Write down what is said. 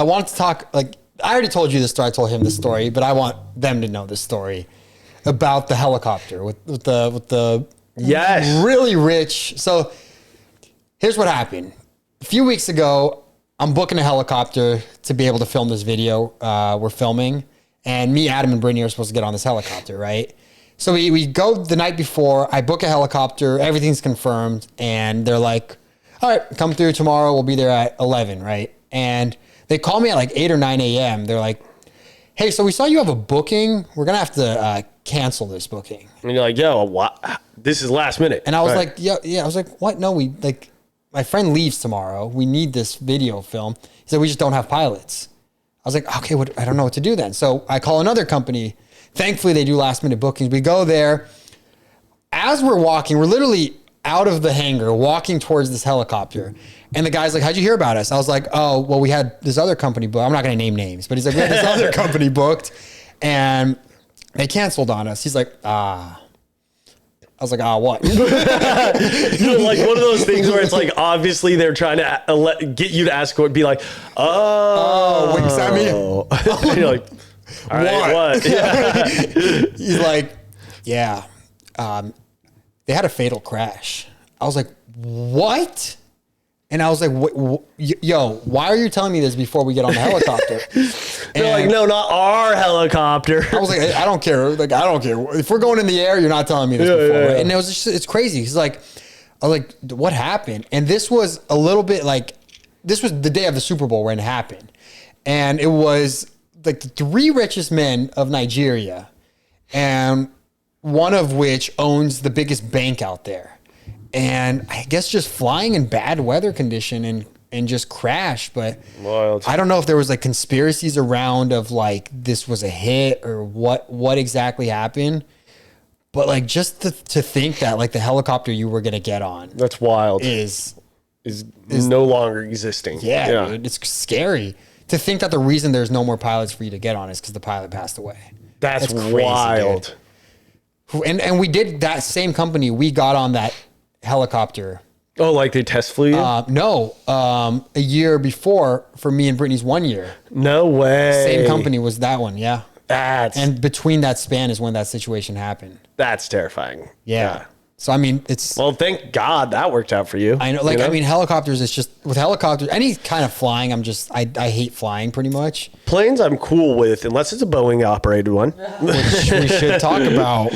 I wanted to talk, like, I already told you this story. I told him this story, but I want them to know this story about the helicopter with the Yes. really rich. So here's what happened. A few weeks ago, I'm booking a helicopter to be able to film this video we're filming. And me, Adam, and Brittany are supposed to get on this helicopter, right? So we go the night before. I book a helicopter. Everything's confirmed. And they're like, all right, come through tomorrow. We'll be there at 11, right? And they call me at like 8 or 9 a.m. They're like, hey, so we saw you have a booking. We're going to have to cancel this booking. And you're like, yo, what? This is last minute. And I was like, yeah. I was like, what? No, my friend leaves tomorrow. We need this video film. He said, we just don't have pilots. I was like, okay, I don't know what to do then. So I call another company. Thankfully, they do last minute bookings. We go there. As we're walking, we're literally out of the hangar, walking towards this helicopter. And the guy's like, how'd you hear about us? I was like, oh, well, we had this other company booked. I'm not going to name names, but he's like, we had this other company booked and they canceled on us. He's like, I was like, what? You know, like one of those things where it's like, obviously they're trying to get you to ask what, be like, oh, what does that mean? And you're like, all right, what? Yeah. He's like, yeah, they had a fatal crash. I was like, what? And I was like, yo, why are you telling me this before we get on the helicopter? They're like, no, not our helicopter. I was like, I don't care. Like, I don't care. If we're going in the air, you're not telling me this before. Right? And it was just, it's crazy. He's like, I was like, what happened? And this was a little bit like, this was the day of the Super Bowl when it happened. And it was like the 3 richest men of Nigeria, and one of which owns the biggest bank out there. And I guess just flying in bad weather condition and just crashed. But Wild. I don't know if there was like conspiracies around of like this was a hit or what exactly happened. But like just to think that like the helicopter you were gonna get on, That's wild. is no longer existing. yeah. Dude, it's scary to think that the reason there's no more pilots for you to get on is because the pilot passed away. That's crazy, wild. dude. And we did that same company. We got on that helicopter. Oh, like they test flew you? No, a year before for me and Brittany's 1 year. No way. Same company was that one, yeah. And between that span is when that situation happened. that's terrifying. Yeah. So I mean, it's. Well, thank God that worked out for you. I know, like, I mean, helicopters. It's just with helicopters, any kind of flying. I hate flying pretty much. Planes, I'm cool with, unless it's a Boeing operated one. Which we should talk about.